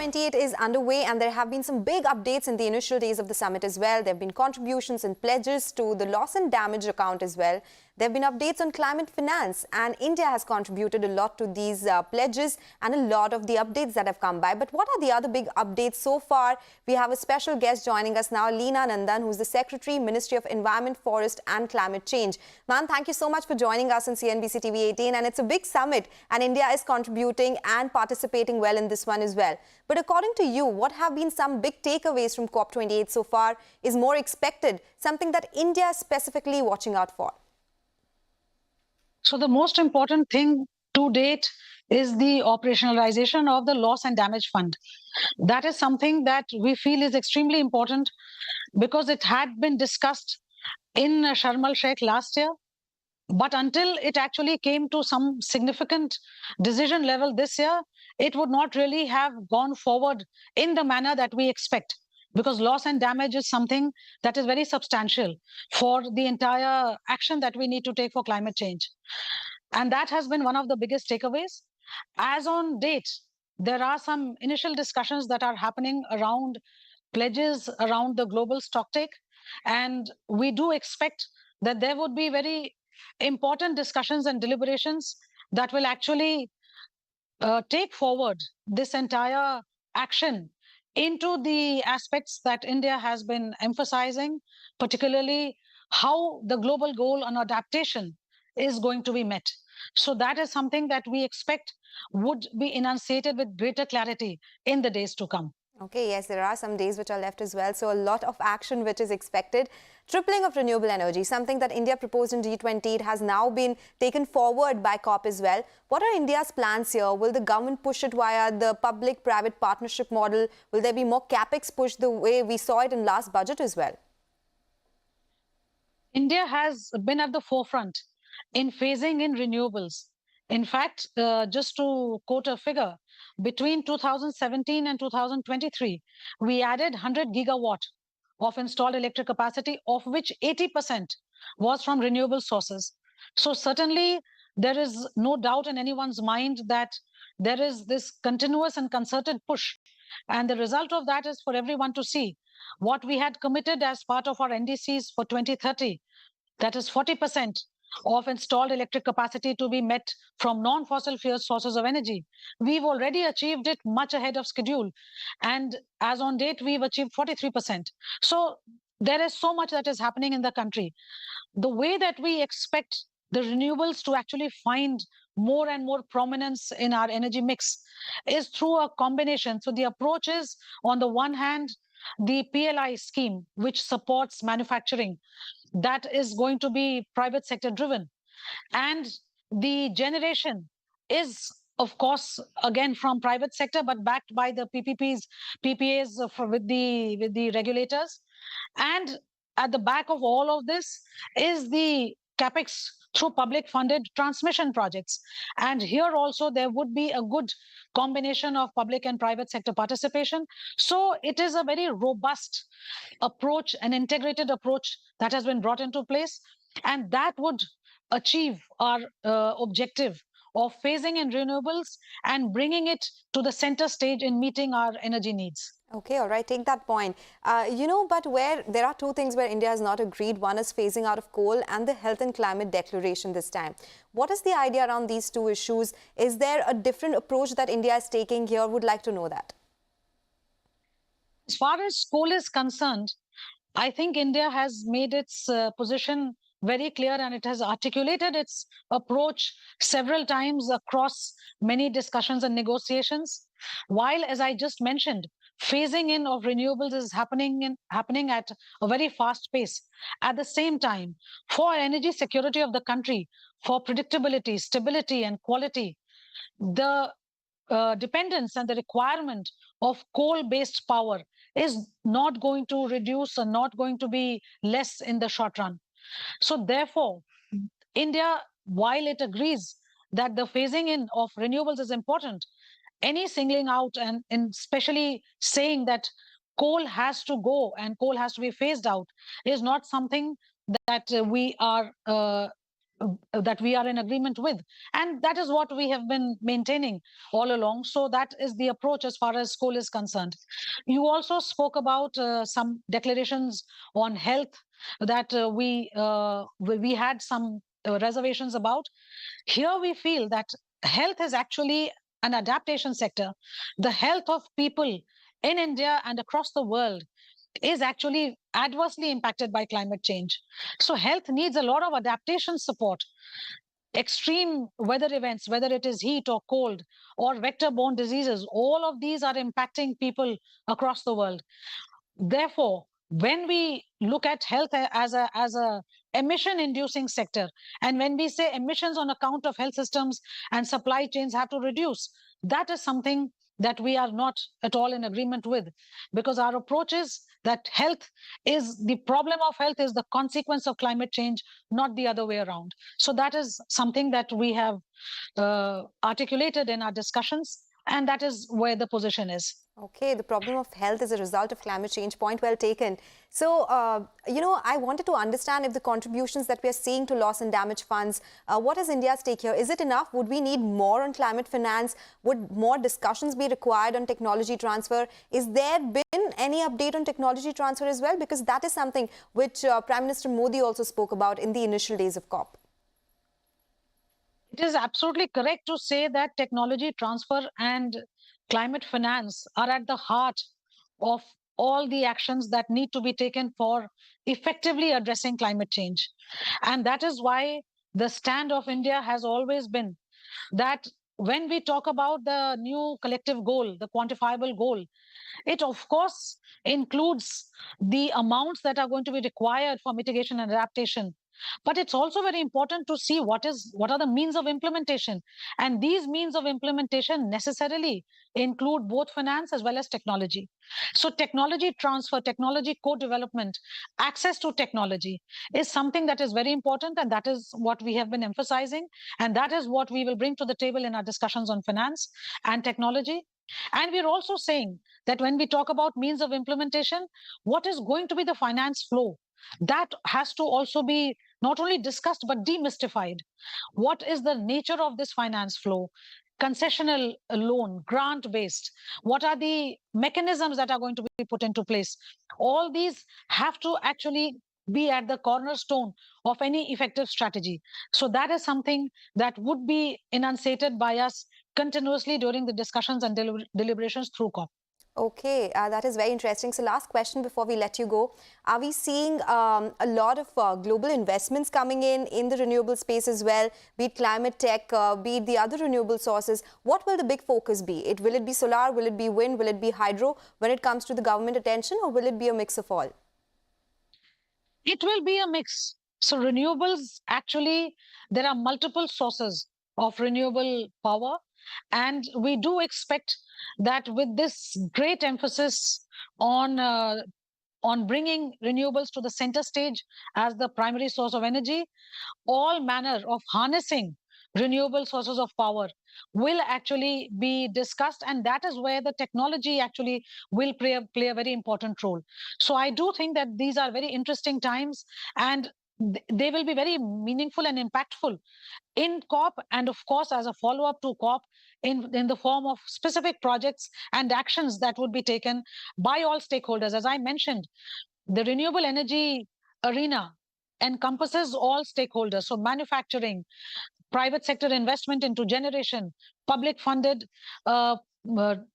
COP28 is underway and there have been some big updates in the initial days of the summit as well. There have been contributions and pledges to the loss and damage account as well. There have been updates on climate finance, and India has contributed a lot to these pledges and a lot of the updates that have come by. But what are the other big updates so far? We have a special guest joining us now, Leena Nandan, who's the Secretary, Ministry of Environment, Forest and Climate Change. Ma'am, thank you so much for joining us on CNBC TV18, and it's a big summit and India is contributing and participating well in this one as well. But according to you, what have been some big takeaways from COP28 so far? Is more expected, something that India is specifically watching out for? So the most important thing to date is the operationalization of the loss and damage fund. That is something that we feel is extremely important because it had been discussed in Sharm el-Sheikh last year. But until it actually came to some significant decision level this year, it would not really have gone forward in the manner that we expect, because loss and damage is something that is very substantial for the entire action that we need to take for climate change. And that has been one of the biggest takeaways. As on date, there are some initial discussions that are happening around pledges around the global stocktake. And we do expect that there would be very important discussions and deliberations that will actually take forward this entire action into the aspects that India has been emphasizing, particularly how the global goal on adaptation is going to be met. So that is something that we expect would be enunciated with greater clarity in the days to come. Okay, yes, there are some days which are left as well. So a lot of action which is expected. Tripling of renewable energy, something that India proposed in G20, it has now been taken forward by COP as well. What are India's plans here? Will the government push it via the public-private partnership model? Will there be more capex pushed the way we saw it in last budget as well? India has been at the forefront in phasing in renewables. In fact, just to quote a figure, between 2017 and 2023, we added 100 gigawatt of installed electric capacity, of which 80% was from renewable sources. So certainly, there is no doubt in anyone's mind that there is this continuous and concerted push. And the result of that is for everyone to see what we had committed as part of our NDCs for 2030, that is 40% of installed electric capacity to be met from non-fossil fuel sources of energy. We've already achieved it much ahead of schedule. And as on date, we've achieved 43%. So there is so much that is happening in the country. The way that we expect the renewables to actually find more and more prominence in our energy mix is through a combination. So the approach is, on the one hand, the PLI scheme, which supports manufacturing, that is going to be private sector driven. And the generation is, of course, again from private sector, but backed by the PPAs with the regulators. And at the back of all of this is the capex through public funded transmission projects. And here also there would be a good combination of public and private sector participation. So it is a very robust approach, an integrated approach that has been brought into place, and that would achieve our objective of phasing in renewables and bringing it to the center stage in meeting our energy needs. Okay, all right, take that point. But where there are two things where India has not agreed. One is phasing out of coal and the health and climate declaration this time. What is the idea around these two issues? Is there a different approach that India is taking here? Would like to know that. As far as coal is concerned, I think India has made its position very clear, and it has articulated its approach several times across many discussions and negotiations. While, as I just mentioned, phasing in of renewables is happening at a very fast pace. At the same time, for energy security of the country, for predictability, stability, and quality, the dependence and the requirement of coal-based power is not going to reduce and not going to be less in the short run. So therefore, India, while it agrees that the phasing in of renewables is important, any singling out and especially saying that coal has to go and coal has to be phased out is not something that we are that we are in agreement with, and that is what we have been maintaining all along. So that is the approach as far as coal is concerned. You also spoke about some declarations on health that we had some reservations about. Here we feel that health is actually an adaptation sector. The health of people in India and across the world is actually adversely impacted by climate change. So health needs a lot of adaptation support. Extreme weather events, whether it is heat or cold or vector-borne diseases, all of these are impacting people across the world. Therefore, when we look at health as a emission inducing sector, and when we say emissions on account of health systems and supply chains have to reduce, that is something that we are not at all in agreement with, because our approach is that health is the problem of health is the consequence of climate change, not the other way around. So that is something that we have articulated in our discussions, and that is where the position is. Okay, the problem of health is a result of climate change. Point well taken. So, I wanted to understand if the contributions that we are seeing to loss and damage funds, what is India's take here? Is it enough? Would we need more on climate finance? Would more discussions be required on technology transfer? Is there been any update on technology transfer as well? Because that is something which Prime Minister Modi also spoke about in the initial days of COP. It is absolutely correct to say that technology transfer and climate finance are at the heart of all the actions that need to be taken for effectively addressing climate change. And that is why the stand of India has always been that when we talk about the new collective goal, the quantifiable goal, it of course includes the amounts that are going to be required for mitigation and adaptation. But it's also very important to see what are the means of implementation. And these means of implementation necessarily include both finance as well as technology. So technology transfer, technology co-development, access to technology is something that is very important, and that is what we have been emphasizing. And that is what we will bring to the table in our discussions on finance and technology. And we're also saying that when we talk about means of implementation, what is going to be the finance flow? That has to also be not only discussed but demystified. What is the nature of this finance flow? Concessional loan, grant based? What are the mechanisms that are going to be put into place? All these have to actually be at the cornerstone of any effective strategy. So that is something that would be enunciated by us continuously during the discussions and deliberations through COP. Okay, that is very interesting. So last question before we let you go. Are we seeing a lot of global investments coming in the renewable space as well, be it climate tech, be it the other renewable sources? What will the big focus be? Will it be solar? Will it be wind? Will it be hydro when it comes to the government attention, or will it be a mix of all? It will be a mix. So renewables, actually, there are multiple sources of renewable power. And we do expect that with this great emphasis on bringing renewables to the center stage as the primary source of energy, all manner of harnessing renewable sources of power will actually be discussed, and that is where the technology actually will play a very important role. So I do think that these are very interesting times, and they will be very meaningful and impactful in COP, and of course as a follow-up to COP in the form of specific projects and actions that would be taken by all stakeholders. As I mentioned, the renewable energy arena encompasses all stakeholders. So manufacturing, private sector investment into generation, public funded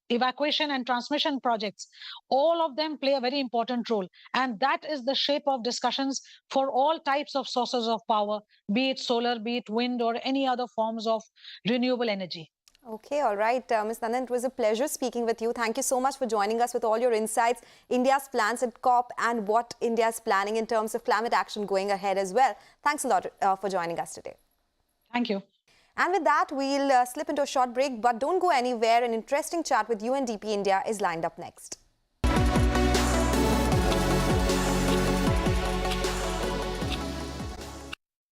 evacuation and transmission projects, all of them play a very important role. And that is the shape of discussions for all types of sources of power, be it solar, be it wind, or any other forms of renewable energy. Okay, all right. Ms. Nandan, it was a pleasure speaking with you. Thank you so much for joining us with all your insights, India's plans at COP, and what India is planning in terms of climate action going ahead as well. Thanks a lot for joining us today. Thank you. And with that, we'll slip into a short break, but don't go anywhere. An interesting chat with UNDP India is lined up next.